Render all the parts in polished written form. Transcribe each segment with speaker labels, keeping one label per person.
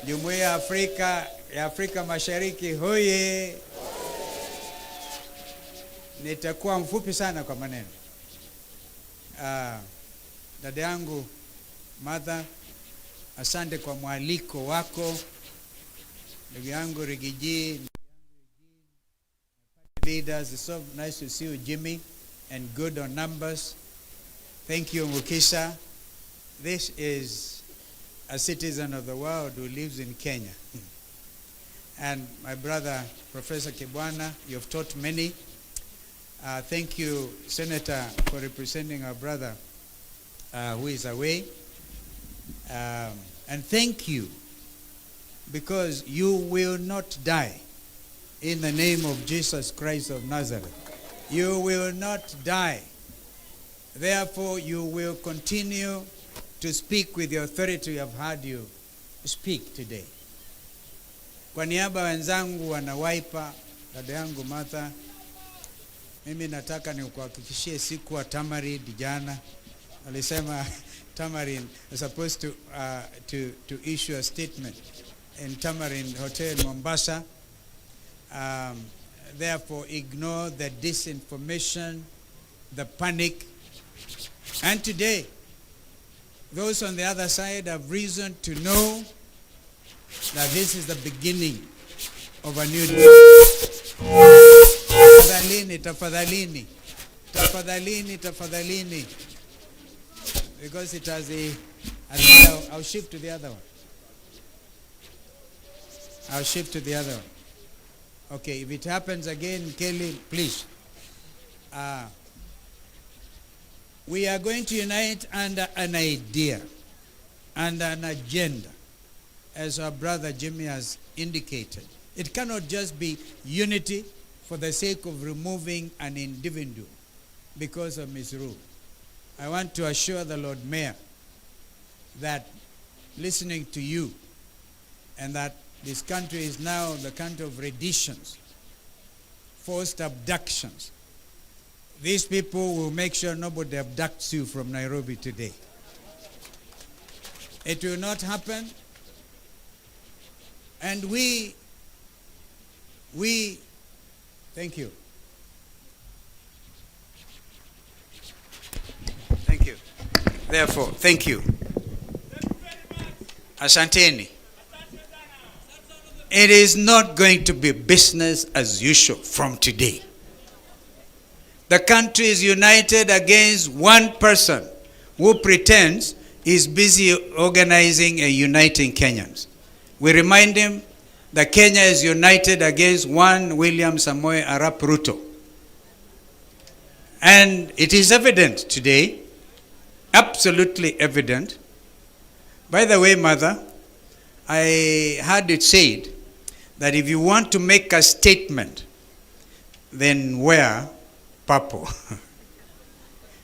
Speaker 1: Jumuiya ya Afrika Mashariki hoye. Nitakuwa mfupi sana kwa maneno. Dada yangu Martha, asante kwa mwaliko wako. Ndugu yangu Rigiji, leaders, it's so nice to see you, Jimmy, and good on numbers. Thank you, Mukisha. This is a citizen of the world who lives in Kenya. And my brother, Professor Kibwana, you've taught many. Thank you, Senator, for representing our brother who is away. And thank you, because you will not die in the name of Jesus Christ of Nazareth. You will not die. Therefore, you will continue to speak with the authority we have heard you speak today. Kwa niaba wenzangu wanawaipa, dada yangu Martha, mimi nataka nikuhakikishie siku wa Tamarin jana. Alisema Tamarin is supposed to issue a statement in Tamarin Hotel Mombasa. Therefore, ignore the disinformation, the panic. And today, those on the other side have reason to know that this is the beginning of a new day. Tafadhalini. Because it has I'll shift to the other one. Okay, if it happens again, Kelly, please. We are going to unite under an idea and an agenda, as our brother Jimmy has indicated. It cannot just be unity for the sake of removing an individual because of misrule. I want to assure the Lord Mayor that listening to you, and that this country is now the country of renditions, forced abductions. These people will make sure nobody abducts you from Nairobi today. It will not happen. And we thank you. Thank you. Therefore, thank you. Asanteni. It is not going to be business as usual from today. The country is united against one person who pretends he's busy organizing and uniting Kenyans. We remind him that Kenya is united against one William Samoei Arap Ruto. And it is evident today, absolutely evident. By the way, Mother, I heard it said that if you want to make a statement, then wear purple.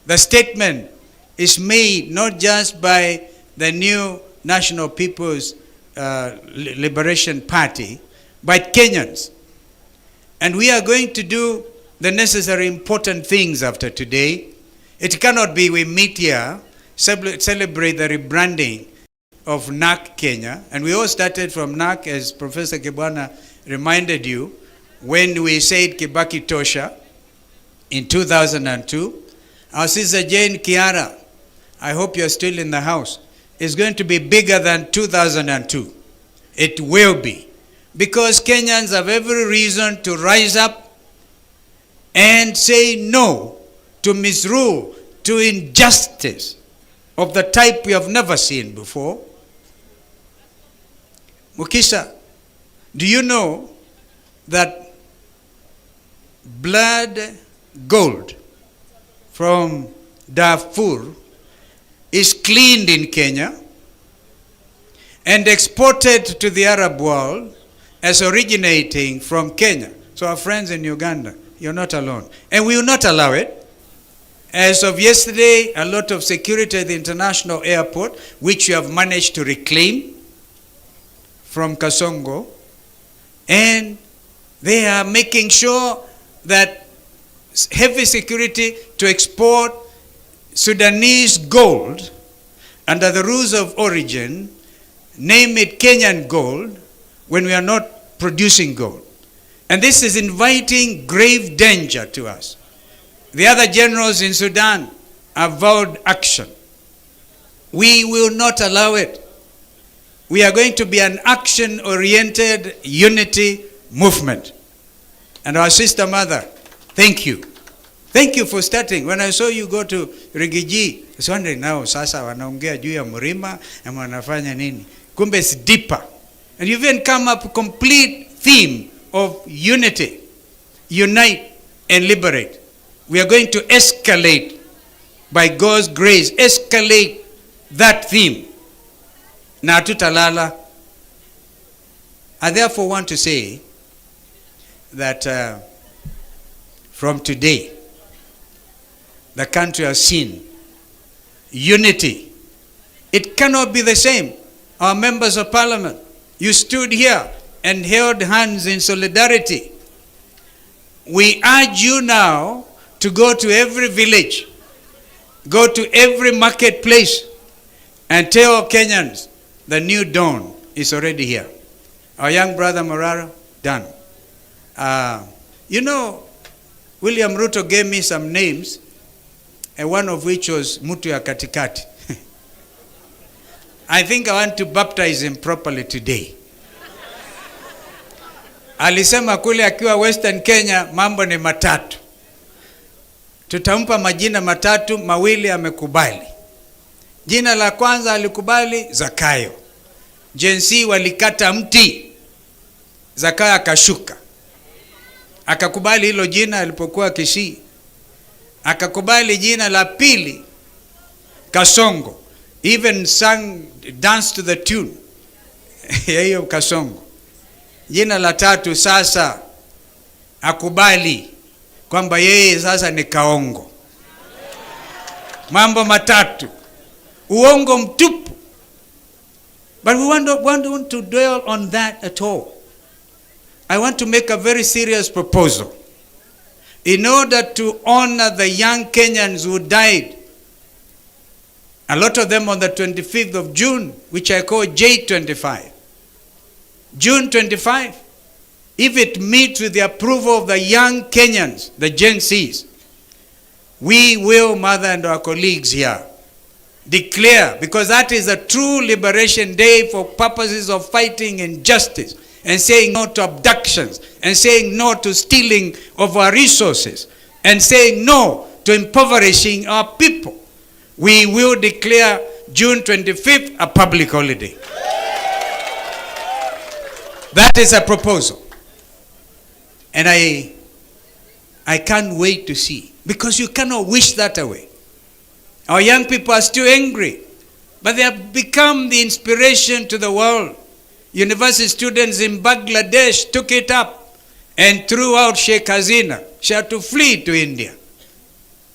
Speaker 1: The statement is made not just by the new National People's Liberation Party, but Kenyans. And we are going to do the necessary important things after today. It cannot be we meet here, celebrate the rebranding of NAC Kenya. And we all started from NAC, as Professor Kibwana reminded you, when we said Kibaki Tosha in 2002. Our sister Jane Kiara, I hope you're still in the house, is going to be bigger than 2002. It will be. Because Kenyans have every reason to rise up and say no to misrule, to injustice of the type we have never seen before. Mukisha, do you know that blood gold from Darfur is cleaned in Kenya and exported to the Arab world as originating from Kenya? So our friends in Uganda, you're not alone. And we will not allow it. As of yesterday, a lot of security at the international airport, which you have managed to reclaim from Kasongo, and they are making sure that heavy security to export Sudanese gold under the rules of origin, name it Kenyan gold when we are not producing gold. And this is inviting grave danger to us. The other generals in Sudan have vowed action. We will not allow it. We are going to be an action-oriented unity movement. And our sister mother, thank you. Thank you for starting. When I saw you go to Rigiji, I was wondering now, sasa wanaongea juu ya mlima na wanafanya nini? Kumbe it's deeper. And you've even come up with a complete theme of unity. Unite and liberate. We are going to escalate, by God's grace, escalate that theme. Na tutalala. I therefore want to say that from today, the country has seen unity. It cannot be the same. Our members of parliament, you stood here and held hands in solidarity. We urge you now to go to every village, go to every marketplace, and tell Kenyans the new dawn is already here. Our young brother Morara, done. You know, William Ruto gave me some names, and one of which was Mutu ya Katikati. I think I want to baptize him properly today. Alisema kule akiwa Western Kenya mambo ni matatu. Tutampa majina matatu, mawili amekubali. Jina la kwanza alikubali Zakayo. Jensi walikata mti, Zakayo akashuka. Akakubali hilo jina alipokuwa Kisii. Akakubali jina la pili Kasongo. Even sang, danced to the tune ya hiyo Kasongo. Jina la tatu sasa akubali kwamba yeye sasa ni Kaongo. Mambo matatu. Uongo mtupu. But we don't want to dwell on that at all. I want to make a very serious proposal. In order to honor the young Kenyans who died, a lot of them on the 25th of June, which I call J25. June 25, if it meets with the approval of the young Kenyans, the Gen Zs, we will, Mother and our colleagues here, declare, because that is a true liberation day for purposes of fighting injustice and saying no to abductions and saying no to stealing of our resources and saying no to impoverishing our people. We will declare June 25th a public holiday. That is a proposal. And I can't wait to see, because you cannot wish that away. Our young people are still angry, but they have become the inspiration to the world. University students in Bangladesh took it up and threw out Sheikh Hasina. She had to flee to India.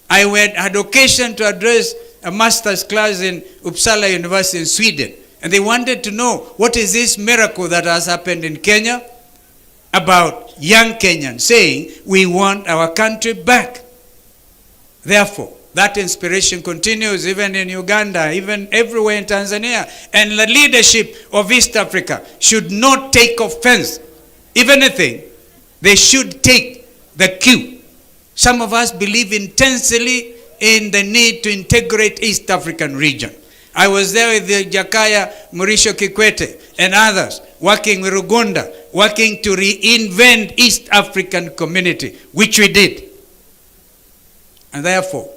Speaker 1: I had occasion to address a master's class in Uppsala University in Sweden, and they wanted to know, what is this miracle that has happened in Kenya about young Kenyans saying, we want our country back. Therefore, that inspiration continues even in Uganda, even everywhere in Tanzania. And the leadership of East Africa should not take offense. If anything, they should take the cue. Some of us believe intensely in the need to integrate East African region. I was there with the Jakaya Mrisho Kikwete and others, working with Rugunda, working to reinvent East African community, which we did. And therefore,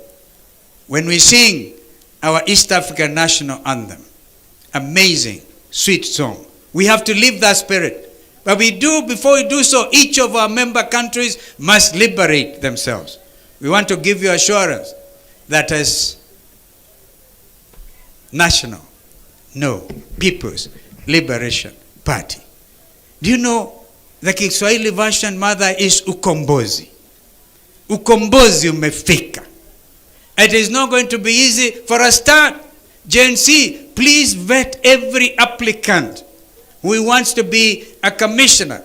Speaker 1: when we sing our East African national anthem, amazing, sweet song, we have to live that spirit. But before we do so, each of our member countries must liberate themselves. We want to give you assurance that as People's Liberation Party. Do you know the Kiswahili version, Mother, is ukombozi. Ukombozi umefika. It is not going to be easy. For a start, Gen Z, please vet every applicant who wants to be a commissioner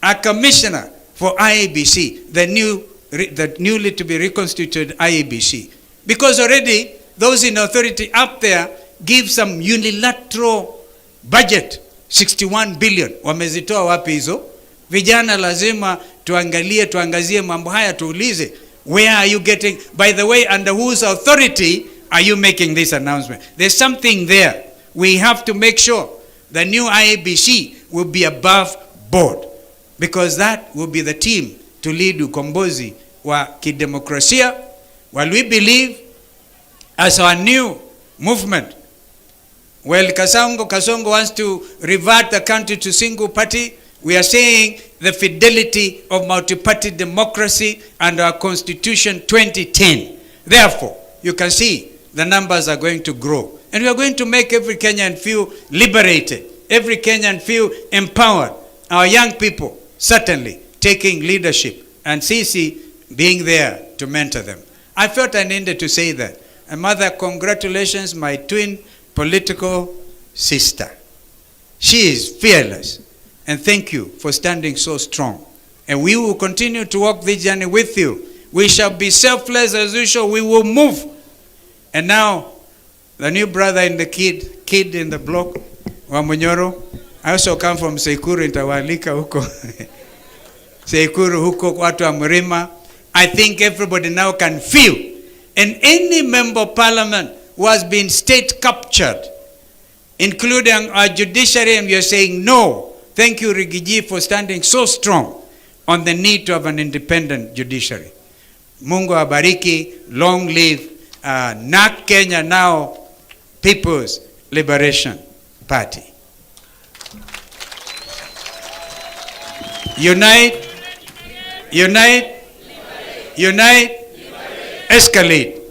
Speaker 1: for IEBC, the newly to be reconstituted IEBC. Because already those in authority up there give some unilateral budget 61 billion. Wamezitoa wapi hizo? Vijana lazima tuangazie mambo haya, tuulize, where are you getting, by the way, under whose authority are you making this announcement? There's something there. We have to make sure the new IEBC will be above board, because that will be the team to lead ukombozi wa kidemokrasia. While we believe as our new movement, well, Kasongo wants to revert the country to single party, we are saying the fidelity of multi-party democracy and our Constitution 2010. Therefore, you can see the numbers are going to grow. And we are going to make every Kenyan feel liberated, every Kenyan feel empowered. Our young people certainly taking leadership, and Sisi being there to mentor them. I felt I needed to say that. And mother, congratulations, my twin political sister. She is fearless. And thank you for standing so strong. And we will continue to walk this journey with you. We shall be selfless as usual. We will move. And now, the new brother in the kid in the block, Wamunyoro. I also come from Sekuru, Intawalika huko. Sekuru huko, watu wa Mrima. I think everybody now can feel. And any member of parliament who has been state captured, including our judiciary, and we are saying no. Thank you, Rigiji, for standing so strong on the need to have an independent judiciary. Mungu abariki, long live NAK Kenya now, People's Liberation Party. Unite, unite, unite, escalate.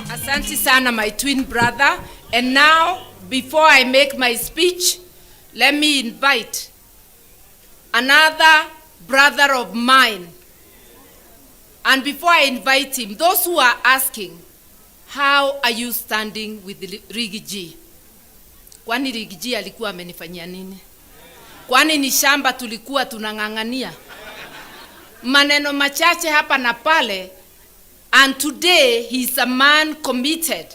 Speaker 2: Asante sana, my twin brother. And now, before I make my speech, let me invite another brother of mine. And before I invite him, those who are asking, how are you standing with Rigiji? Kwani Rigiji alikuwa amenifanyia nini? Kwani ni shamba tulikuwa tunang'ang'ania? Maneno machache hapa na pale. And today, he's a man committed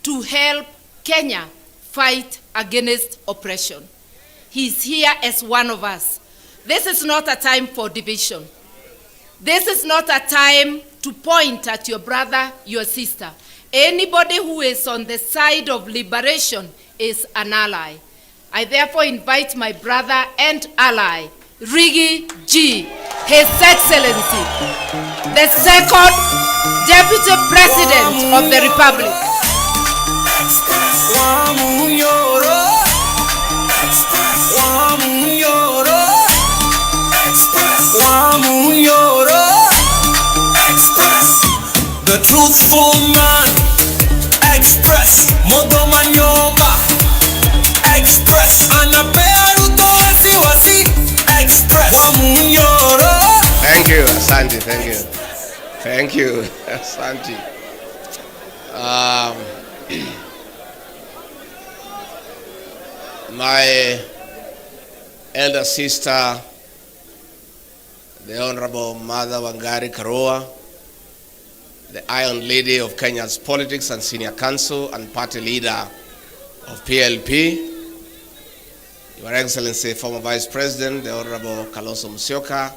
Speaker 2: to help Kenya fight against oppression. He's here as one of us. This is not a time for division. This is not a time to point at your brother, your sister. Anybody who is on the side of liberation is an ally. I therefore invite my brother and ally, Rigi G, His Excellency, the second Deputy President of the Republic.
Speaker 3: The truthful man, express Modomanyoma, express Anaperuto wasi, express Wamunyoro.
Speaker 4: Thank you, Asante, thank you. Thank you, Asante. My elder sister, the Honorable Mother Wangari Karua, the Iron Lady of Kenya's politics and senior counsel and party leader of PLP, Your Excellency, former Vice President, the Honorable Kalonzo Musyoka,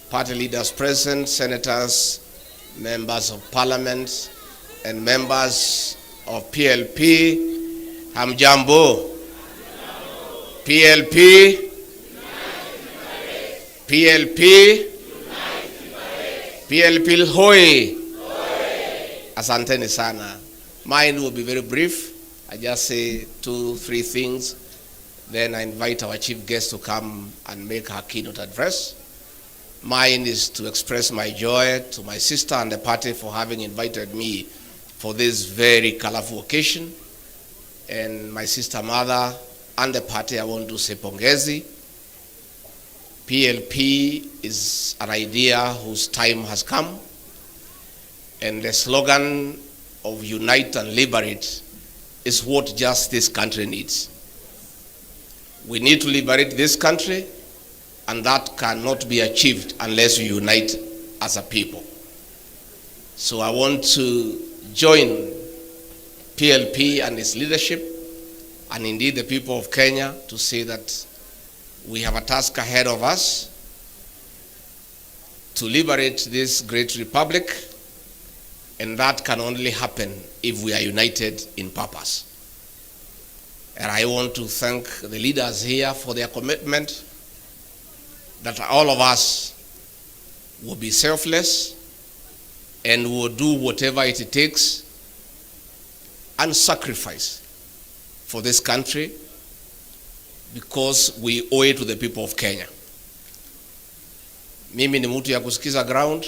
Speaker 4: party leaders present, senators, members of parliament, and members of PLP, Hamjambo, PLP, PLP, PLP Hoi. Asanteni sana. Mine will be very brief. I just say 2-3 things. Then I invite our chief guest to come and make her keynote address. Mine is to express my joy to my sister and the party for having invited me for this very colorful occasion. And my sister mother and the party, I want to say pongezi. PLP is an idea whose time has come. And the slogan of unite and liberate is what just this country needs. We need to liberate this country, and that cannot be achieved unless we unite as a people. So I want to join PLP and its leadership, and indeed the people of Kenya, to say that we have a task ahead of us to liberate this great republic, and that can only happen if we are united in purpose. And I want to thank the leaders here for their commitment that all of us will be selfless and will do whatever it takes and sacrifice for this country, because we owe it to the people of Kenya. Mimi ni mtu ya kusikiza ground,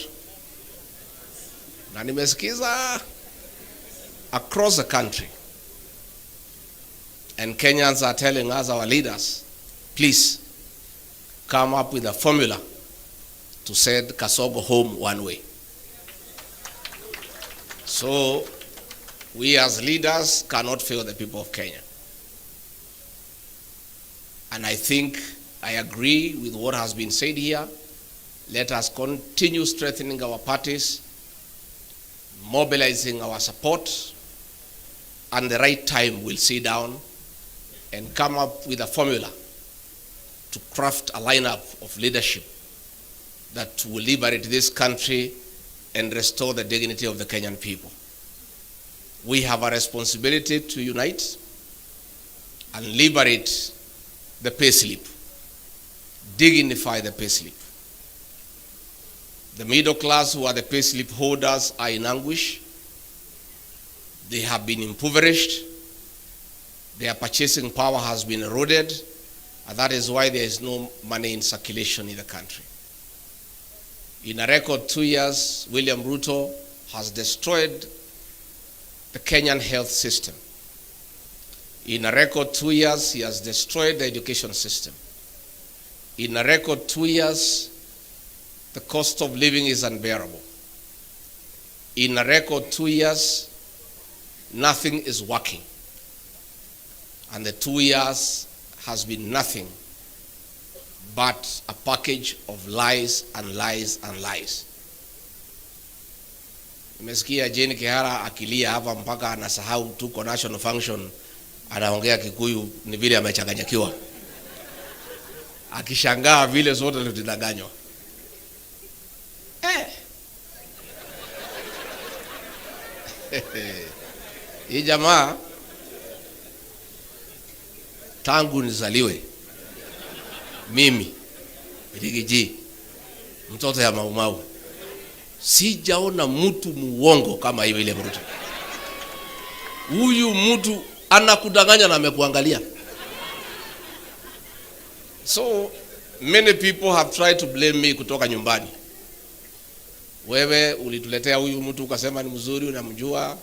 Speaker 4: na nimesikiza across the country. And Kenyans are telling us, our leaders, please come up with a formula to send Kasogo home one way. So we as leaders cannot fail the people of Kenya. And I think I agree with what has been said here. Let us continue strengthening our parties, mobilizing our support, and the right time we'll sit down and come up with a formula to craft a lineup of leadership that will liberate this country and restore the dignity of the Kenyan people. We have a responsibility to unite and liberate the payslip, dignify the payslip. The middle class, who are the payslip holders, are in anguish. They have been impoverished. Their purchasing power has been eroded, and that is why there is no money in circulation in the country. In a record 2 years, William Ruto has destroyed the Kenyan health system. In a record 2 years, he has destroyed the education system. In a record 2 years, the cost of living is unbearable. In a record 2 years, nothing is working. And the 2 years has been nothing but a package of lies and lies and lies. Nimesikia Jane Kihara akilia hapa mpaka anasahau tuko national function, anaongea Kikuyu ni vile amechanganyikiwa, akishangaa vile zote tulidanganywa. Hii jamaa tangu nizaliwe mimi Rigiji mtoto ya Maumau sijaona mtu muongo kama hivi ile Ruto. Huyu mtu anakudanganya na amekuangalia. So many people have tried to blame me kutoka nyumbani. Wewe ulituletea huyu mtu ukasema ni mzuri, unamjua,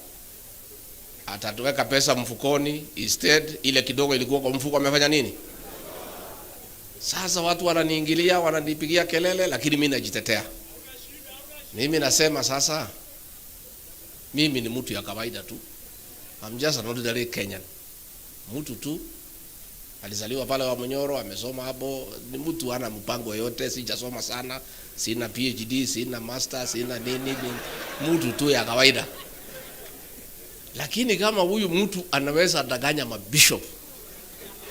Speaker 4: atatuweka pesa mfukoni. Instead ile kidogo ilikuwa kwa mfuko, amefanya nini? Sasa watu wananiingilia, wananipigia kelele, lakini mimi najitetea. Mimi nasema sasa, mimi ni mtu ya kawaida tu. I'm just an ordinary Kenyan. Mtu tu alizaliwa pale wa Monyoro, amesoma hapo, ni mtu ana mpango yote, sijasoma sana, sina PhD, sina master, sina nini, mtu tu ya kawaida. Lakini kama huyu mtu anaweza danganya mabishop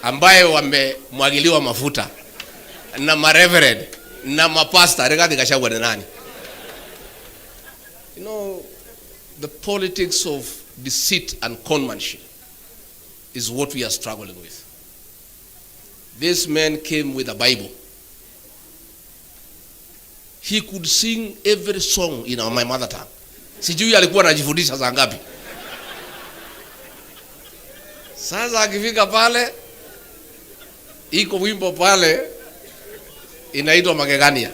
Speaker 4: ambaye wamemwagiliwa mafuta na mareverend na mapasta, Rigathi Gachagua ni nani? You know, the politics of deceit and conmanship is what we are struggling with. This man came with a Bible. He could sing every song in my mother tongue. Sijui alikuwa anajifundisha saa ngapi. Sasa akifika pale, iko wimbo pale inaitwa Magegania.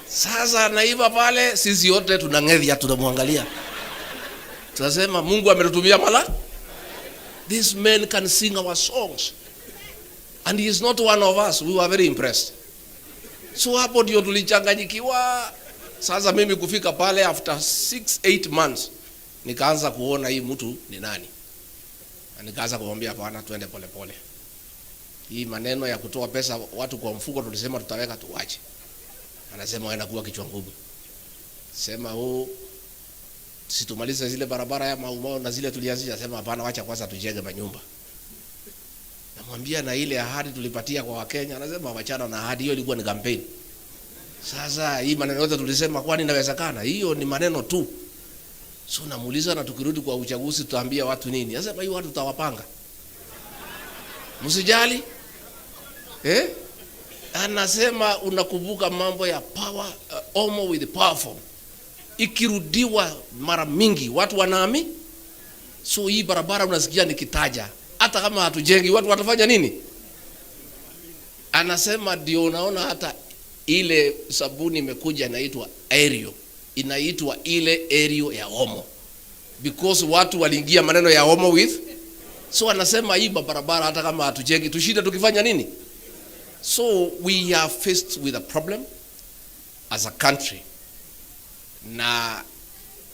Speaker 4: Sasa naiba pale, sisi yote tunang'edhia, tunamwangalia. Tunasema Mungu ametutumia mala. This man can sing our songs. And he is not one of us. We were very impressed. So hapo ndio tulichanganyikiwa. Sasa mimi kufika pale after 6-8 months nikaanza kuona hii mtu ni nani. Na nikaanza kumwambia hapana, tuende pole pole. Hii maneno ya kutoa pesa watu kwa mfuko tulisema tutaweka tuache. Anasema waenda kuwa kichwa ngumu. Sema Situmalize zile barabara ya Mau na zile tulianzisha, sema hapana, wacha kwanza tujenge manyumba. Namwambia na ile ahadi tulipatia kwa Wakenya, anasema wachana na ahadi hiyo, ilikuwa ni campaign. Sasa hii maneno yote tulisema kwani inawezekana? Hiyo ni maneno tu. So namuuliza, na tukirudi kwa uchaguzi tutaambia watu nini? Anasema hiyo watu tutawapanga. Msijali. Anasema unakumbuka mambo ya power, homo with the powerful. Ikirudiwa mara mingi watu wanaamini. So hii barabara unasikia nikitaja, hata kama hatujengi watu watafanya nini? Anasema ndio unaona hata ile sabuni imekuja inaitwa Aerial. Inaitwa ile Aerial ya homo. Because watu waliingia maneno ya homo with. So anasema hii barabara hata kama hatujengi tushinde tukifanya nini? So we are faced with a problem as a country. Na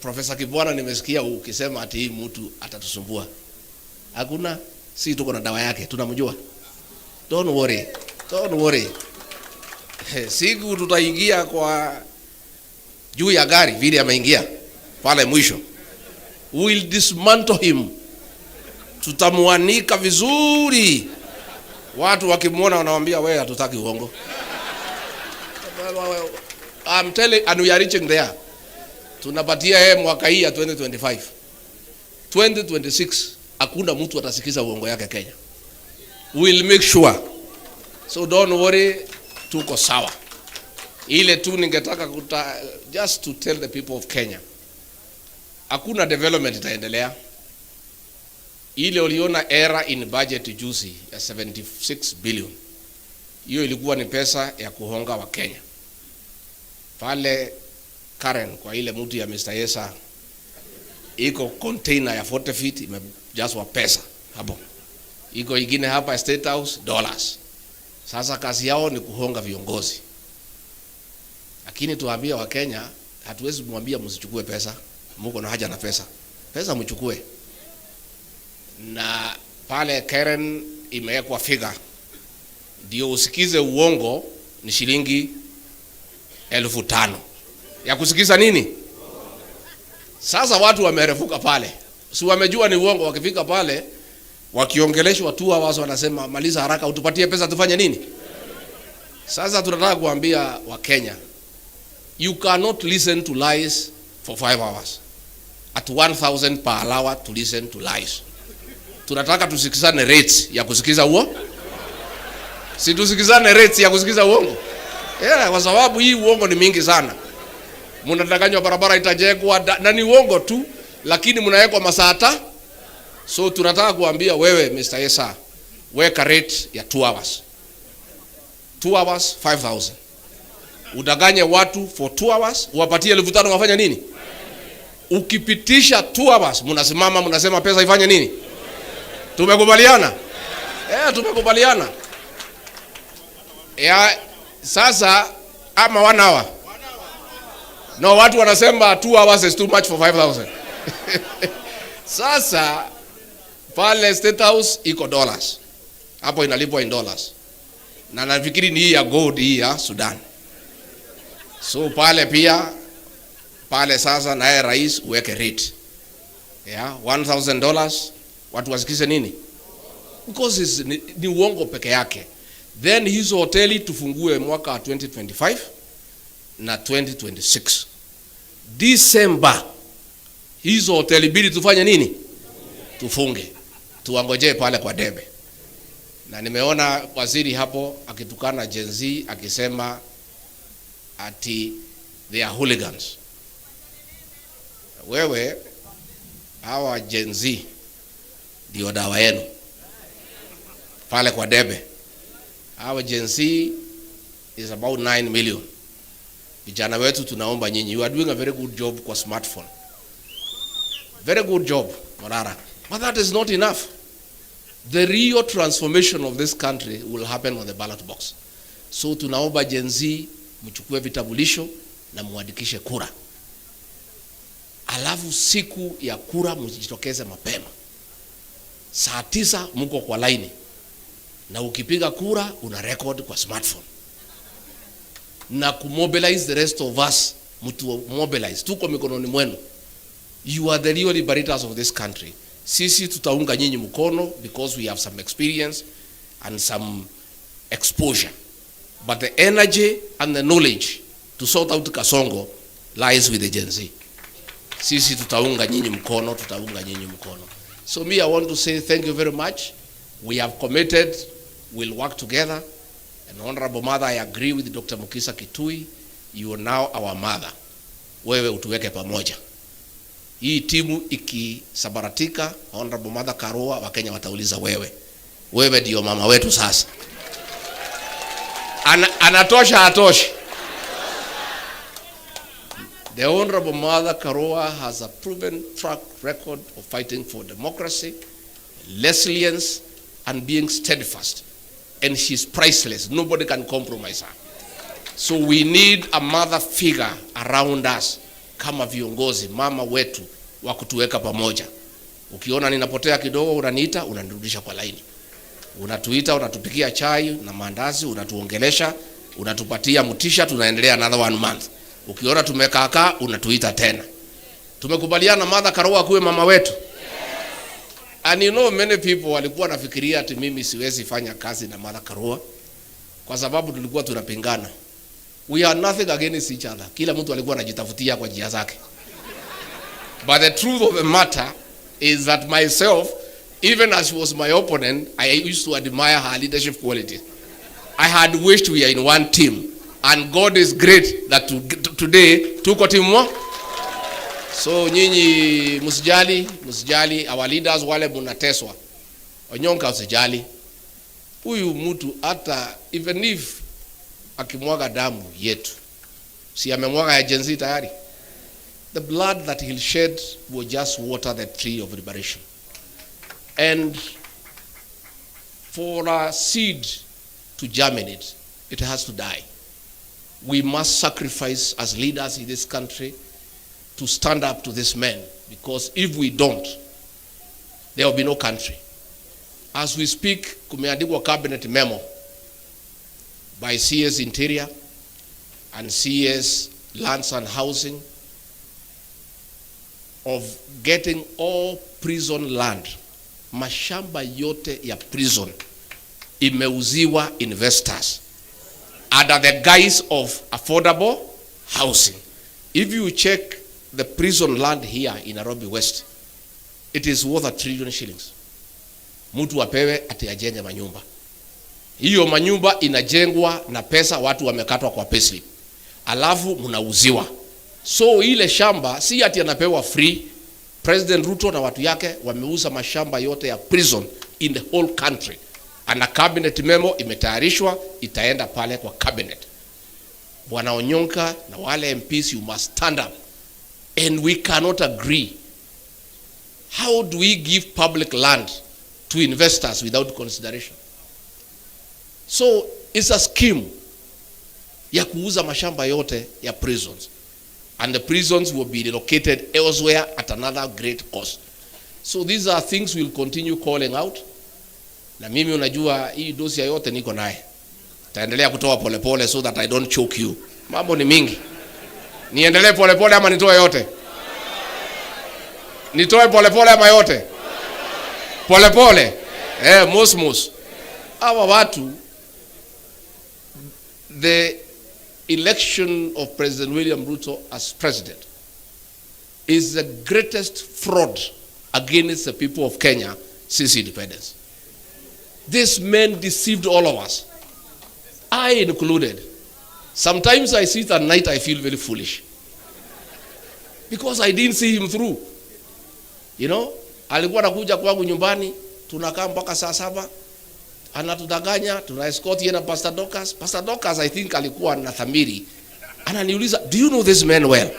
Speaker 4: Professor Kibwana nimesikia ukisema ati hii mtu atatusumbua. Hakuna, si tuko na dawa yake, tunamjua. Don't worry. Siku tutaingia kwa juu ya gari vile ameingia pale mwisho. We will dismantle him. Tutamuanika vizuri. Watu wakimuona wanawaambia wewe hatutaki uongo. I'm telling, and we are reaching there. Tunapatia yeye mwaka hii ya 2025. 2026 hakuna mtu atasikiza uongo yake Kenya. We'll make sure. So don't worry, tuko sawa. Ile tu ningetaka just to tell the people of Kenya. Hakuna development itaendelea. Ile uliona era in budget juzi ya 76 billion. Hiyo ilikuwa ni pesa ya kuhonga wa Kenya. Pale Karen kwa ile mtu ya Mr. Yesa iko container ya 40 feet imejazwa pesa hapo. Iko ingine hapa State House dollars. Sasa kazi yao ni kuhonga viongozi. Lakini tuambia wa Kenya hatuwezi kumwambia msichukue pesa. Mko na haja na pesa. Pesa mchukue. Na pale Karen imewekwa figure. Ndio usikize uongo ni shilingi 5,000. Ya kusikiza nini? Sasa watu wamerefuka pale. Si wamejua ni uongo, wakifika pale wakiongeleshwa tu hawazo wanasema maliza haraka utupatie pesa tufanye nini? Sasa tunataka kuambia wa Kenya, you cannot listen to lies for 5 hours. At 1,000 per hour to listen to lies. Tunataka tusikizane rates ya kusikiza uongo. Si tusikizane rates ya kusikiza uongo. Kwa sababu hii uongo ni mingi sana. Mnadanganywa barabara itajengwa na ni uongo tu, lakini mnawekwa masaa. So tunataka kuambia wewe Mr. Yesa, weka rate ya 2 hours. 2 hours 5,000. Udanganye watu for 2 hours, uwapatie 5,000 wafanya nini? Ukipitisha 2 hours, mnasimama mnasema pesa ifanye nini? Tumekubaliana? Tumekubaliana. Sasa ama 1 hour. No, watu wanasema 2 hours is too much for 5,000. Sasa pale State House iko dollars. Hapo inalipwa in dollars. Na nafikiri ni hii ya gold hii ya Sudan. So pale pia pale sasa naye rais uweke rate. $1,000 watu wasikize nini? Because ni uongo peke yake. Then hizo hoteli tufungue mwaka 2025 na 2026. December hizo hoteli bili tufanye nini? Tufunge. Tuangoje pale kwa debe. Na nimeona waziri hapo akitukana Gen Z akisema ati they are hooligans. Wewe hawa Gen Z ndio dawa yenu pale kwa debe. Hawa Gen Z is about 9 million. Vijana wetu tunaomba nyinyi, you are doing a very good job kwa smartphone. Very good job, Morara. But that is not enough. The real transformation of this country will happen on the ballot box. So tunaomba Gen Z mchukue vitambulisho na muandikishe kura. Alafu siku ya kura mjitokeze mapema. Saa 9 mko kwa line. Na ukipiga kura una record kwa smartphone. Na kumobilize the rest of us, mtu mobilize. Tuko mikononi mwenu. You are the real liberators of this country. Sisi tutaunga nyinyi mkono because we have some experience and some exposure. But the energy and the knowledge to sort out Kasongo lies with the Gen Z. Sisi tutaunga nyinyi mkono, tutaunga nyinyi mkono. So me, I want to say thank you very much. We have committed, we'll work together. And Honorable Mother, I agree with Dr. Mukisa Kitui. You are now our mother. Wewe utuweke pamoja. Hii timu ikisabaratika, Honorable Mother Karua, Wakenya watauliza wewe. Wewe ndio mama wetu sasa. Anatosha atoshi. The Honorable Mother Karua has a proven track record of fighting for democracy, resilience, and being steadfast. And she's priceless. Nobody can compromise her. So we need a mother figure around us. Kama viongozi, mama wetu wa kutuweka pamoja. Ukiona ninapotea kidogo, unaniita, unanirudisha kwa laini. Unatuita, unatupikia chai na mandazi, unatuongelesha, unatupatia mutisha, tunaendelea another 1 month. Ukiona tumekaakaa, unatuita tena. Tumekubaliana Mother Karua kuwe mama wetu. And you know, many people walikuwa nafikiria ati mimi siwezi fanya kazi na Mother Karua kwa sababu tulikuwa tunapingana. We are nothing against each other. Kila mtu alikuwa anajitafutia kwa njia zake. But the truth of the matter is that myself, even as she was my opponent, I used to admire her leadership qualities. I had wished we are in one team. And God is great that today tuko timu moja. So nyinyi msijali our leaders wale munateswa. Onyonka usijali. Huyu mtu hata even if akimwaga damu yetu, si amemwaga ya Gen Z tayari. The blood that he'll shed will just water the tree of liberation. And for a seed to germinate, it has to die. We must sacrifice as leaders in this country to stand up to this man, because if we don't, there will be no country. As we speak, kumeandikwa cabinet memo by CS Interior and CS Lands and Housing of getting all prison land. Mashamba yote ya prison imeuziwa investors under the guise of affordable housing. If you check the prison land here in Nairobi West, it is worth 1 trillion shillings. Mtu apewe ati ajenge manyumba. Hiyo manyumba inajengwa na pesa watu wamekatwa kwa payslip. Alafu mnauziwa. So ile shamba si ati anapewa free. President Ruto na watu yake wameuza mashamba yote ya prison in the whole country. And a cabinet memo imetayarishwa, itaenda pale kwa cabinet. Bwana Onyonka na wale MPs, you must stand up. And we cannot agree. How do we give public land to investors without consideration? So it's a scheme ya kuuza mashamba yote ya prisons. And the prisons will be relocated elsewhere at another great cost. So these are things we'll continue calling out. Na mimi unajua hii dosia yote niko naye. Taendelea kutoa polepole so that I don't choke you. Mambo ni mingi. Niendelee polepole ama nitoe yote? Nitoe polepole ama yote? Polepole. Mos. Hawa watu, the election of President William Ruto as president is the greatest fraud against the people of Kenya since independence. This man deceived all of us, I included. Sometimes I sit at night, I feel very foolish because I didn't see him through. You know, alikuwa anakuja kwangu nyumbani, tunakaa mpaka saa 7, anatudanganya, tuna escort yeye na Pastor Docas. Pastor Docas I think alikuwa na Thamiri. Ananiuliza, do you know this man well?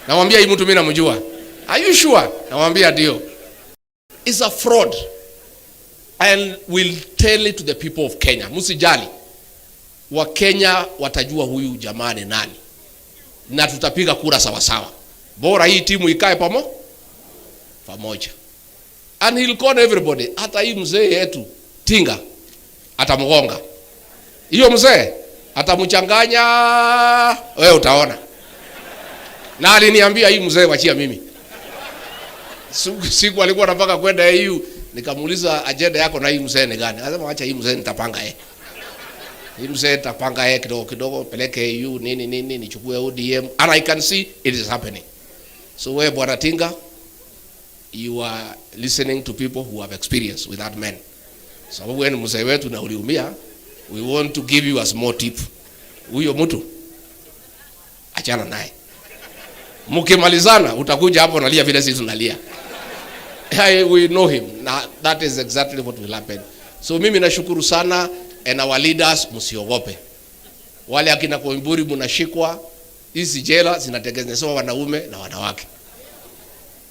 Speaker 4: Namwambia hii mtu mimi namjua. Are you sure? Namwambia ndio. It's a fraud. And we'll tell it to the people of Kenya. Msijali. Wa Kenya watajua huyu jamaa ni nani. Na tutapiga kura sawa sawa. Bora hii timu ikae pamoja. And he'll call everybody. Hata hii mzee yetu Tinga atamgonga. Hiyo mzee atamchanganya, wewe utaona. Na aliniambia hii mzee wachia mimi. Siku alikuwa anataka kwenda EU, nikamuuliza agenda yako na hii mzee ni gani? Akasema acha hii mzee nitapanga yeye. Hii mzee nitapanga yeye kidogo kidogo, peleke EU nini nichukue ODM, and I can see it is happening. So wewe Bwana Tinga, you are listening to people who have experience with that man. Sababu wewe ni mzee wetu na uliumia, we want to give you a small tip. Huyo mtu achana naye. Mkimalizana utakuja hapo unalia vile sisi tunalia. We know him. Now, that is exactly what will happen. So mimi nashukuru sana, and our leaders msiogope. Wale akina Koimburi mnashikwa, hizi jela zinatengenezwa wanaume na wanawake.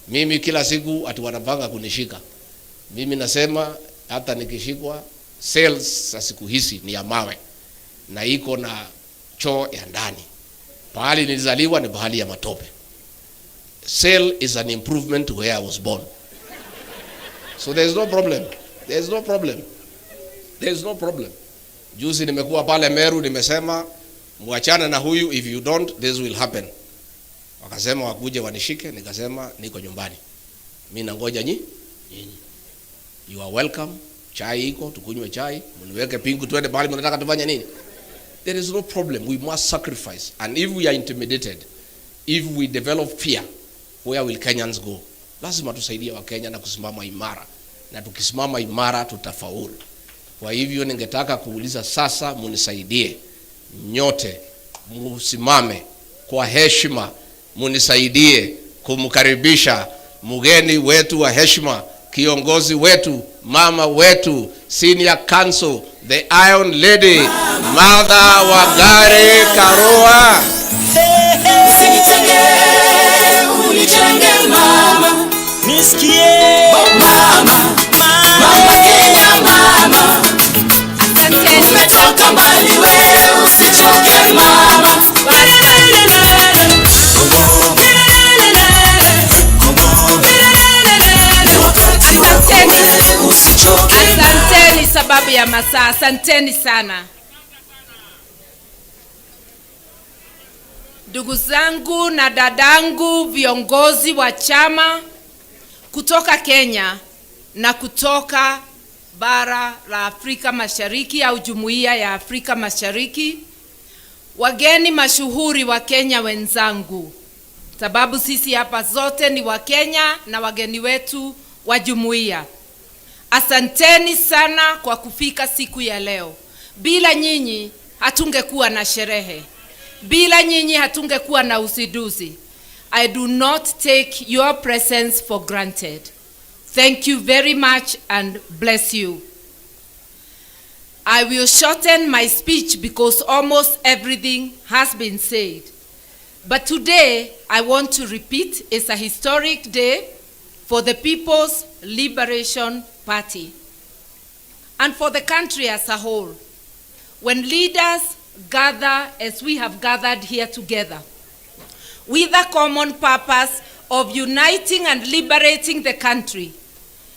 Speaker 4: Mimi kila siku ati wanapanga kunishika. Mimi nasema hata nikishikwa, cells za siku hizi ni ya mawe na iko na choo ya ndani. Pahali nilizaliwa ni pahali ya matope. Cell is an improvement to where I was born. So there is no problem. There is no problem. There is no problem. Juzi nimekuwa pale Meru, nimesema muachane na huyu, if you don't this will happen. Wakasema wakuje wanishike, nikasema niko nyumbani. Mimi nangoja nyinyi. You are welcome. Chai iko, tukunywe chai, mniweke pingu tuende pale mnataka tufanye nini? There is no problem. We must sacrifice. And if we are intimidated, if we develop fear, where will Kenyans go? Lazima tusaidie wa Kenya na kusimama imara. Na tukisimama imara tutafaulu. Kwa hivyo ningetaka kuuliza sasa, munisaidie nyote, musimame kwa heshima, munisaidie kumkaribisha mgeni wetu wa heshima, kiongozi wetu, mama wetu, senior council, the Iron Lady, Mother Wangari Karua.
Speaker 3: Unichenge mama, nisikie mama, mama Kenya mama. Umetoka mbali wewe, usichoke mama.
Speaker 2: Asanteni sababu ya masaa, asanteni sana. Ndugu zangu na dadangu, viongozi wa chama kutoka Kenya na kutoka bara la Afrika Mashariki au Jumuiya ya Afrika Mashariki, wageni mashuhuri wa Kenya wenzangu, sababu sisi hapa zote ni wa Kenya na wageni wetu wa jumuiya. Asanteni sana kwa kufika siku ya leo. Bila nyinyi hatungekuwa na sherehe. Bila nyinyi hatungekuwa na usiduzi. I do not take your presence for granted. Thank you very much and bless you. I will shorten my speech because almost everything has been said. But today I want to repeat, it's a historic day for the People's Liberation Party and for the country as a whole. When leaders gather as we have gathered here together with a common purpose of uniting and liberating the country,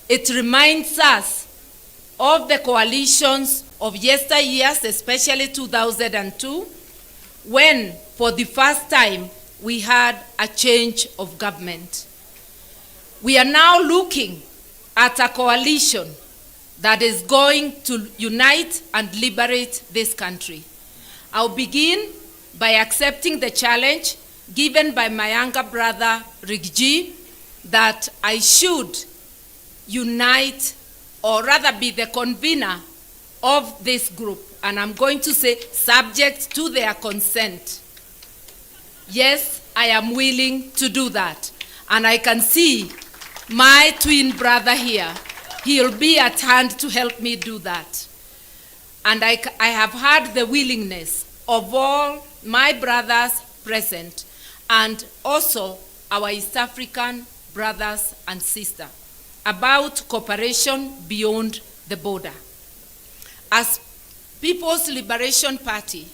Speaker 2: it reminds us of the coalitions of yesteryears, especially 2002, when for the first time we had a change of government. We are now looking at a coalition that is going to unite and liberate this country. I'll begin by accepting the challenge given by my younger brother, Rigji, that I should unite, or rather be the convener of this group. And I'm going to say, subject to their consent. Yes, I am willing to do that. And I can see my twin brother here. He'll be at hand to help me do that. And I have had the willingness of all my brothers present, and also our East African brothers and sisters, about cooperation beyond the border. As People's Liberation Party,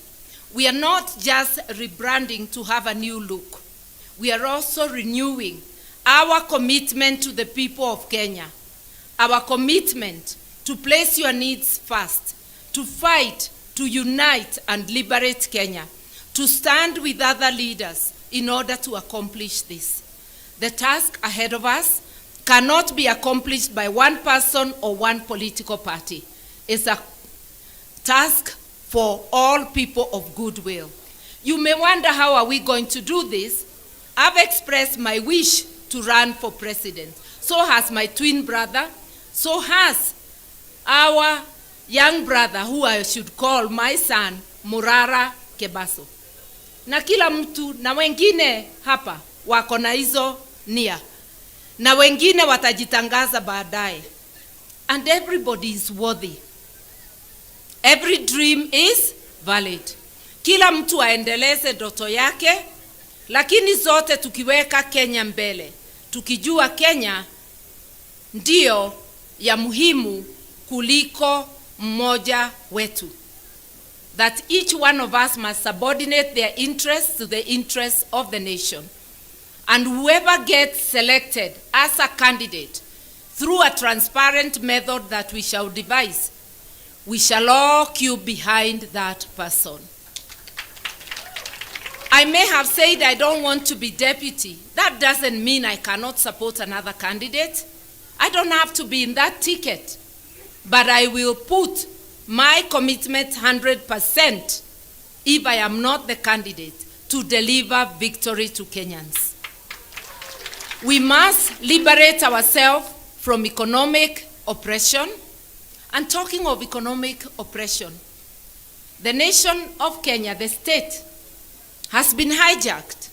Speaker 2: we are not just rebranding to have a new look. We are also renewing our commitment to the people of Kenya, our commitment to place your needs first, to fight, to unite and liberate Kenya, to stand with other leaders in order to accomplish this. The task ahead of us cannot be accomplished by one person or one political party. It's a task for all people of goodwill. You may wonder, how are we going to do this? I've expressed my wish to run for president. So has my twin brother. So has our young brother, who I should call my son, Morara Kebaso. Na kila mtu na wengine hapa wako na hizo nia. Na wengine watajitangaza baadaye. And everybody is worthy. Every dream is valid. Kila mtu aendeleze ndoto yake, lakini zote tukiweka Kenya mbele. Tukijua Kenya ndio ya muhimu kuliko mmoja wetu. That each one of us must subordinate their interests to the interests of the nation. And whoever gets selected as a candidate through a transparent method that we shall devise, we shall all queue behind that person. I may have said I don't want to be deputy. That doesn't mean I cannot support another candidate. I don't have to be in that ticket. But I will put my commitment 100% if I am not the candidate to deliver victory to Kenyans. We must liberate ourselves from economic oppression. And talking of economic oppression, the nation of Kenya, the state, has been hijacked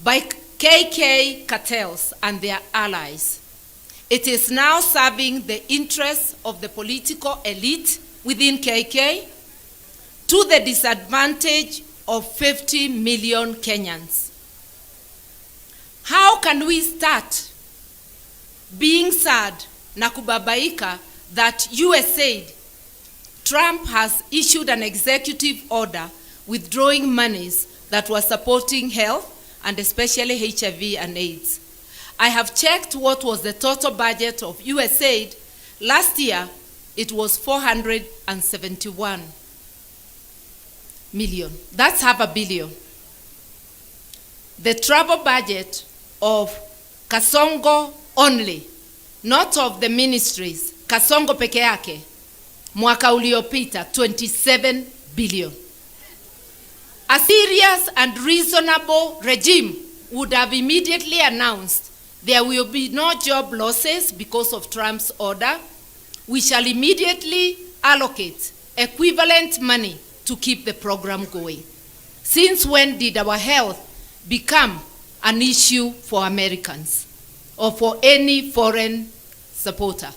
Speaker 2: by KK cartels and their allies. It is now serving the interests of the political elite within KK to the disadvantage of 50 million Kenyans. How can we start being sad na kubabaika that USAID, Trump has issued an executive order withdrawing monies that were supporting health and especially HIV and AIDS? I have checked what was the total budget of USAID. Last year, it was 471 million. That's $500 million. The travel budget of Kasongo only, not of the ministries, Kasongo peke yake, mwaka uliopita, 27 billion. A serious and reasonable regime would have immediately announced there will be no job losses because of Trump's order. We shall immediately allocate equivalent money to keep the program going. Since when did our health become an issue for Americans or for any foreign supporter?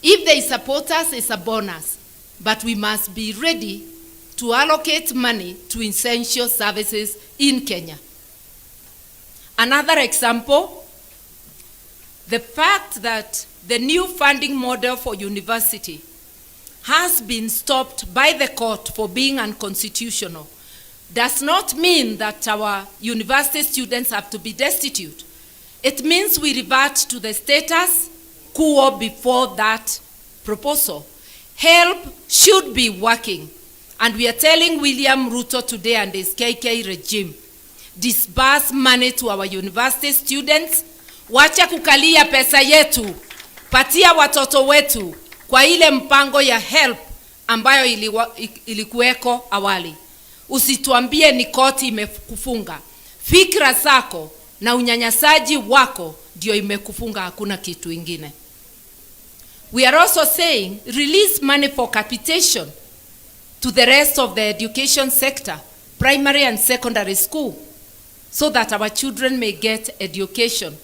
Speaker 2: If they support us, it's a bonus, but we must be ready to allocate money to essential services in Kenya. Another example, the fact that the new funding model for university has been stopped by the court for being unconstitutional does not mean that our university students have to be destitute. It means we revert to the status quo before that proposal. Help should be working. And we are telling William Ruto today and his KK regime, disburse money to our university students, wacha kukalia pesa yetu, patia watoto wetu kwa ile mpango ya help ambayo ilikuweko awali. Usituambie ni koti imekufunga. Fikra zako na unyanyasaji wako ndio imekufunga, hakuna kitu ingine. We are also saying release money for capitation to the rest of the education sector, primary and secondary school, so that our children may get education.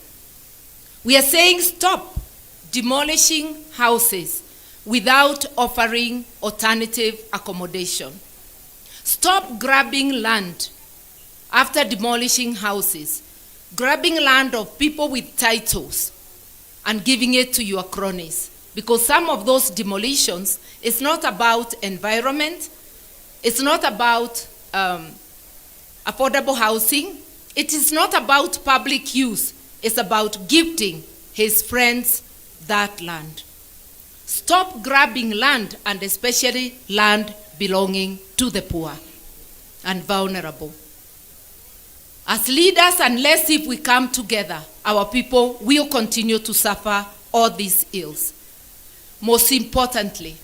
Speaker 2: We are saying stop demolishing houses without offering alternative accommodation. Stop grabbing land after demolishing houses, grabbing land of people with titles and giving it to your cronies. Because some of those demolitions is not about environment, it's not about affordable housing, it is not about public use, it's about gifting his friends that land. Stop grabbing land, and especially land belonging to the poor and vulnerable. As leaders, unless if we come together, our people will continue to suffer all these ills. Most importantly,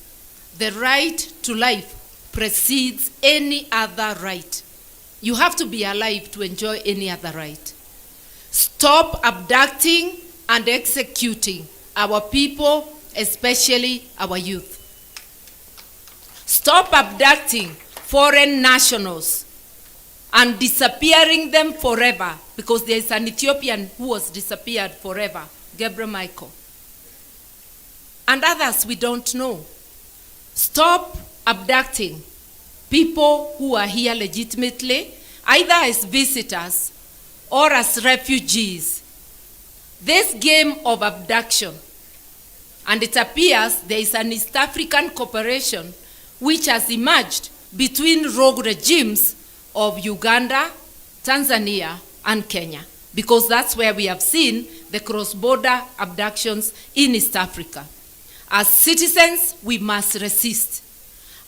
Speaker 2: the right to life precedes any other right. You have to be alive to enjoy any other right. Stop abducting and executing our people, especially our youth. Stop abducting foreign nationals and disappearing them forever, because there is an Ethiopian who was disappeared forever, Gabriel Michael. And others we don't know. Stop abducting people who are here legitimately, either as visitors or as refugees. This game of abduction, and it appears there is an East African cooperation which has emerged between rogue regimes of Uganda, Tanzania, and Kenya, because that's where we have seen the cross-border abductions in East Africa. As citizens, we must resist.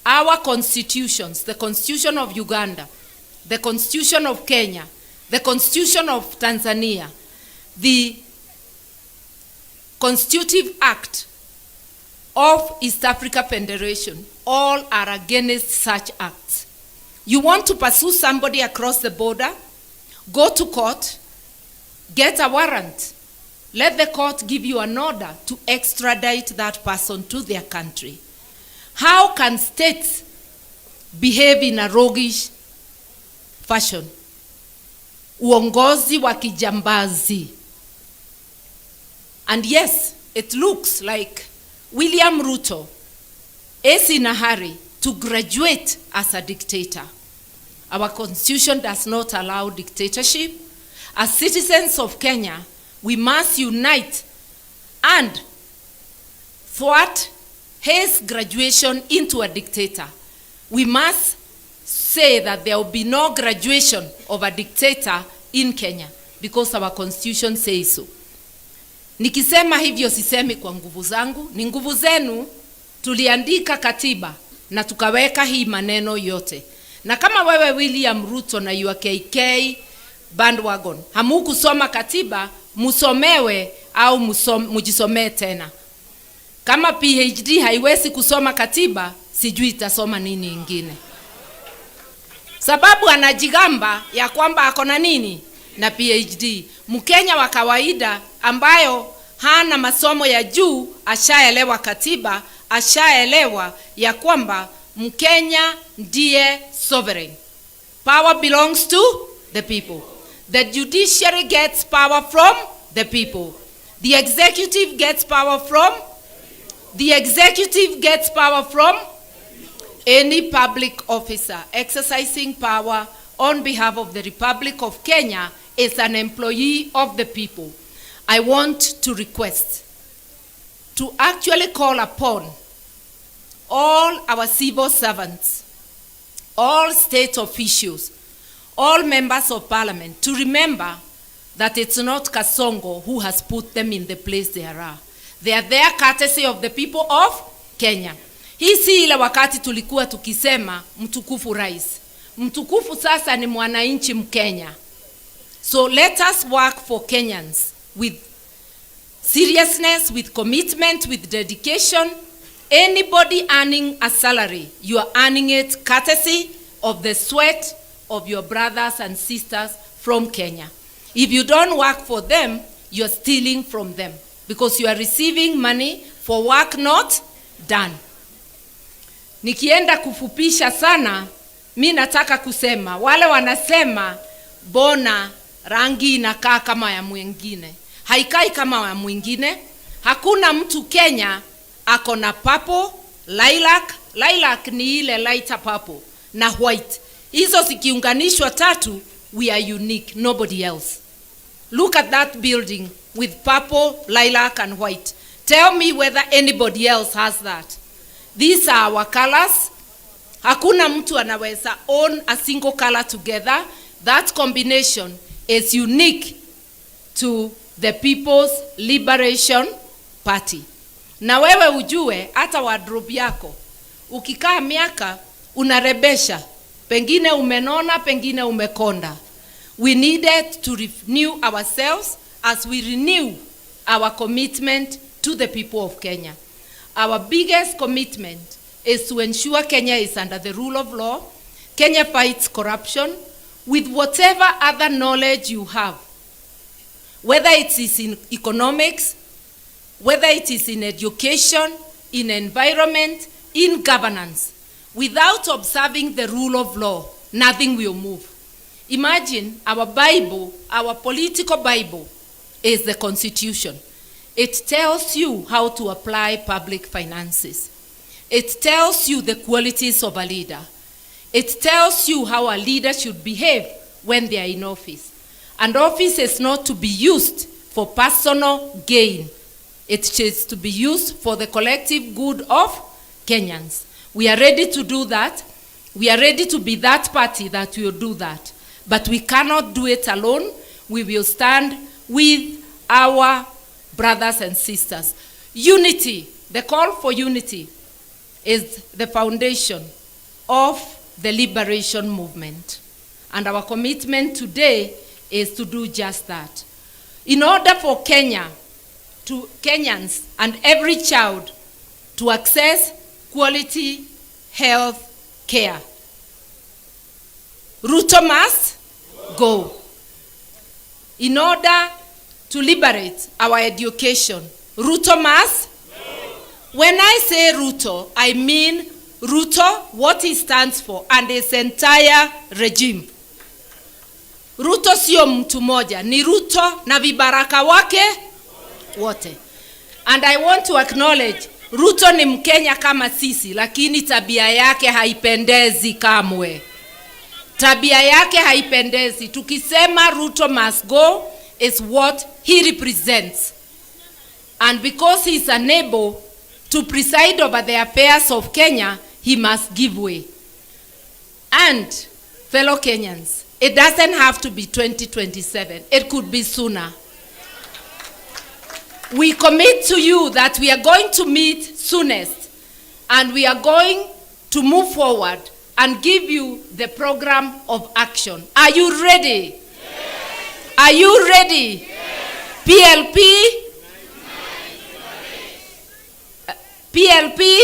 Speaker 2: Our constitutions, the Constitution of Uganda, the Constitution of Kenya, the Constitution of Tanzania, the Constitutive Act of East Africa Federation, all are against such acts. You want to pursue somebody across the border? Go to court, get a warrant. Let the court give you an order to extradite that person to their country. How can states behave in a roguish fashion? Uongozi wa kijambazi. And yes, it looks like William Ruto is in a hurry to graduate as a dictator. Our constitution does not allow dictatorship. As citizens of Kenya, we must unite and thwart his graduation into a dictator. We must say that there will be no graduation of a dictator in Kenya, because our constitution says so. Nikisema hivyo sisemi kwa nguvu zangu, ni nguvu zenu. Tuliandika katiba na tukaweka hii maneno yote. Na kama wewe William Ruto na UKK bandwagon hamukusoma katiba, musomewe au mujisomee tena. Kama PhD haiwezi kusoma katiba, sijui itasoma nini ingine. Sababu anajigamba ya kwamba akona nini na PhD. Mkenya wa kawaida ambayo hana masomo ya juu ashaelewa katiba, ashaelewa ya kwamba Mkenya ndiye sovereign. Power belongs to the people. The judiciary gets power from the people. The executive gets power from any public officer exercising power on behalf of the Republic of Kenya is an employee of the people. I want to request to actually call upon all our civil servants, all state officials, all members of parliament to remember that it's not Kasongo who has put them in the place they are. They are there courtesy of the people of Kenya. Hii si ile wakati tulikuwa tukisema mtukufu rais. Mtukufu sasa ni mwananchi Mkenya. So let us work for Kenyans with seriousness, with commitment, with dedication. Anybody earning a salary, you are earning it courtesy of the sweat of your brothers and sisters from Kenya. If you don't work for them, you are stealing from them, because you are receiving money for work not done. Nikienda kufupisha sana, mi nataka kusema, wale wanasema bona rangi inakaa kama ya mwingine. Haikai kama ya mwingine. Hakuna mtu Kenya ako na purple, lilac ni ile lighter purple, na white. Hizo zikiunganishwa tatu, we are unique, nobody else. Look at that building with purple, lilac and white. Tell me whether anybody else has that. These are our colors. Hakuna mtu anaweza own a single color together. That combination is unique to the People's Liberation Party. Na wewe ujue hata wardrobe yako, ukikaa miaka unarebesha, pengine umenona, pengine umekonda. We needed to renew ourselves as we renew our commitment to the people of Kenya. Our biggest commitment is to ensure Kenya is under the rule of law. Kenya fights corruption with whatever other knowledge you have, whether it is in economics, whether it is in education, in environment, in governance. Without observing the rule of law, nothing will move. Imagine our Bible, our political Bible, is the Constitution. It tells you how to apply public finances. It tells you the qualities of a leader. It tells you how a leader should behave when they are in office. And office is not to be used for personal gain. It is to be used for the collective good of Kenyans. We are ready to do that. We are ready to be that party that will do that. But we cannot do it alone. We will stand with our brothers and sisters. Unity, the call for unity, is the foundation of the liberation movement. And our commitment today is to do just that. In order for Kenyans and every child to access quality health care, Ruto must go. In order to liberate our education, Ruto must go. When I say Ruto, I mean Ruto, what he stands for, and his entire regime. Ruto sio mtu moja, ni Ruto na vibaraka wake wote. And I want to acknowledge, Ruto ni Mkenya kama sisi, lakini tabia yake haipendezi kamwe. Tabia yake haipendezi. Tukisema Ruto must go is what he represents. And because he is unable to preside over the affairs of Kenya, he must give way. And fellow Kenyans, it doesn't have to be 2027. It could be sooner. We commit to you that we are going to meet soonest, and we are going to move forward and give you the program of action. Are you ready? Yes. Are you ready? Yes. PLP? PLP?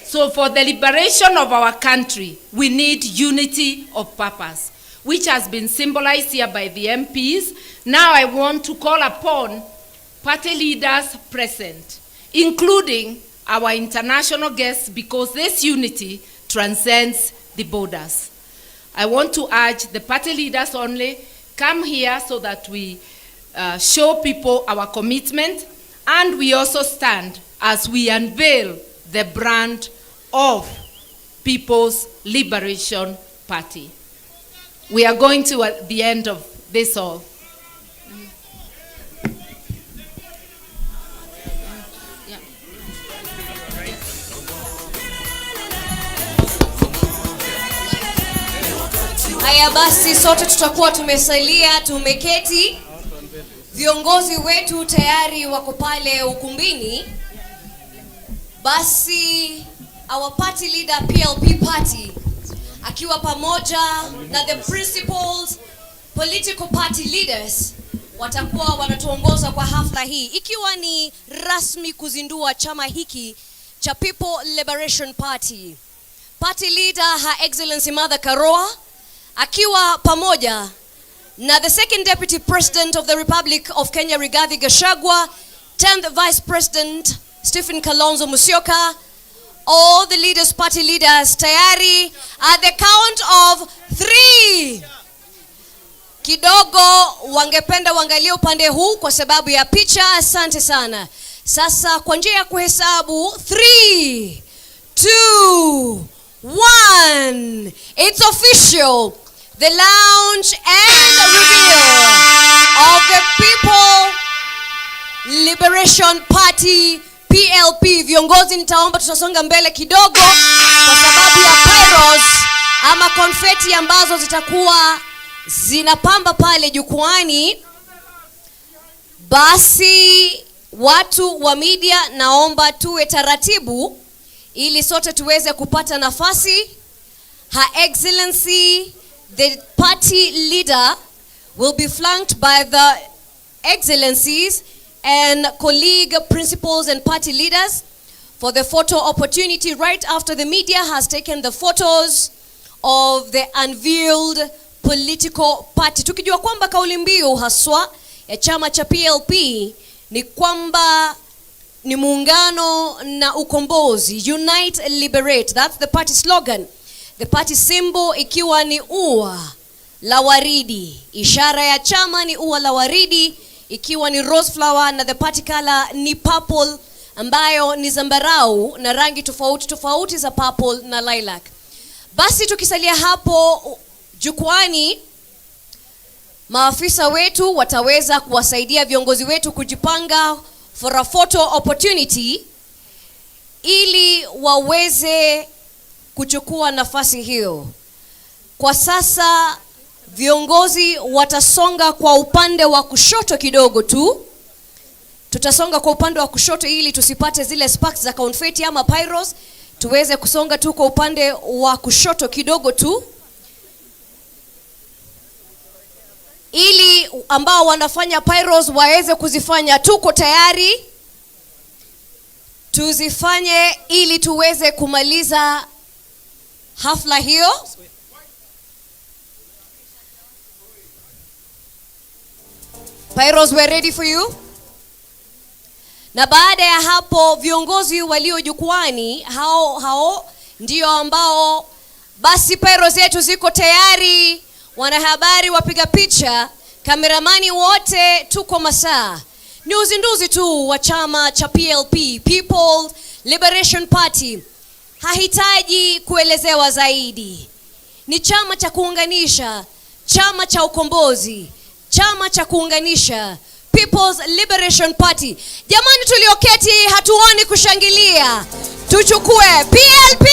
Speaker 2: So for the liberation of our country, we need unity of purpose, which has been symbolized here by the MPs. Now I want to call upon party leaders present, including our international guests, because this unity transcends the borders. I want to urge the party leaders only, come here so that we show people our commitment, and we also stand as we unveil the brand of People's Liberation Party. We are going to at the end of this all.
Speaker 5: Haya basi, sote tutakuwa tumesalia, tumeketi. Viongozi wetu tayari wako pale ukumbini. Basi our party leader PLP party akiwa pamoja na the principals political party leaders watakuwa wanatuongoza kwa hafla hii, ikiwa ni rasmi kuzindua chama hiki cha People Liberation Party. Party leader Her Excellency Mother Karua akiwa pamoja na the second deputy president of the Republic of Kenya Rigathi Gachagua, 10th vice president Stephen Kalonzo Musyoka, all the leaders, party leaders tayari at the count of 3. Kidogo wangependa wangalie upande huu kwa sababu ya picha. Asante sana. Sasa kwa njia ya kuhesabu 3, 2, 1. It's official. The launch and the reveal of the People Liberation Party PLP. Viongozi nitaomba tutasonga mbele kidogo kwa sababu ya pyros ama konfeti ambazo zitakuwa zinapamba pale jukwani. Basi watu wa media naomba tuwe taratibu ili sote tuweze kupata nafasi. Her Excellency the party leader will be flanked by the excellencies and colleague principals and party leaders for the photo opportunity right after the media has taken the photos of the unveiled political party. Tukijua kwamba kauli mbiu haswa ya chama cha PLP ni kwamba ni muungano na ukombozi, unite, liberate. That's the party slogan. The party symbol ikiwa ni ua la waridi. Ishara ya chama ni ua la waridi ikiwa ni rose flower, na the party color ni purple ambayo ni zambarau na rangi tofauti tofauti za purple na lilac. Basi tukisalia hapo jukwani, maafisa wetu wataweza kuwasaidia viongozi wetu kujipanga for a photo opportunity ili waweze kuchukua nafasi hiyo. Kwa sasa viongozi watasonga kwa upande wa kushoto kidogo tu. Tutasonga kwa upande wa kushoto ili tusipate zile sparks za confetti ama pyros. Tuweze kusonga tu kwa upande wa kushoto kidogo tu, ili ambao wanafanya pyros waweze kuzifanya. Tuko tayari, tuzifanye ili tuweze kumaliza hafla hiyo. Pyros, we're ready for you. Na baada ya hapo viongozi walio jukwani hao ndio ambao basi pyros zetu ziko tayari. Wanahabari, wapiga picha, kameramani wote tuko masaa. Ni uzinduzi tu wa chama cha PLP, People's Liberation Party. Hahitaji kuelezewa zaidi. Ni chama cha kuunganisha, chama cha ukombozi, chama cha kuunganisha, People's Liberation Party. Jamani, tulioketi hatuoni kushangilia. Tuchukue PLP,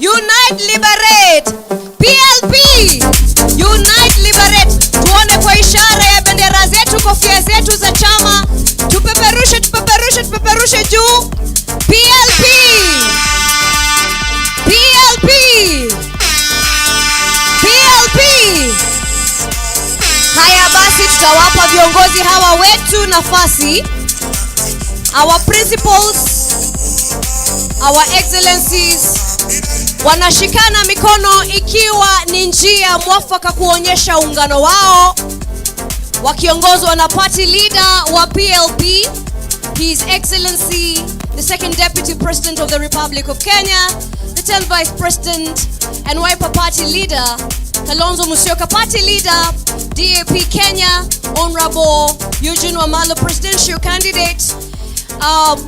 Speaker 5: unite, liberate. PLP, unite, liberate. Tuone kwa ishara ya bendera zetu, kofia zetu za chama. Tupeperushe, tupeperushe, tupeperushe juu. PLP, PLP, PLP. Haya basi, tutawapa viongozi hawa wetu nafasi. Our principals, our excellencies wanashikana mikono ikiwa ni njia mwafaka kuonyesha uungano wao, wakiongozwa na party leader wa PLP, His Excellency the Second Deputy President of the Republic of Kenya, the 10th Vice President and Wiper Party Leader Kalonzo Musyoka, Party Leader DAP Kenya Honorable Eugene Wamalwa, Presidential Candidate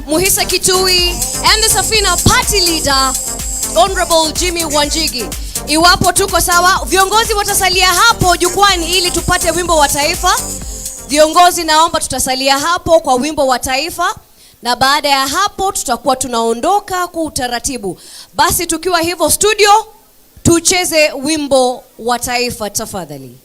Speaker 5: Muhisa Kitui, and the Safina Party Leader Honorable Jimmy Wanjigi. Iwapo tuko sawa, viongozi watasalia hapo jukwani ili tupate wimbo wa taifa. Viongozi, naomba tutasalia hapo kwa wimbo wa taifa, na baada ya hapo tutakuwa tunaondoka kwa utaratibu. Basi tukiwa hivyo studio, tucheze wimbo wa taifa tafadhali.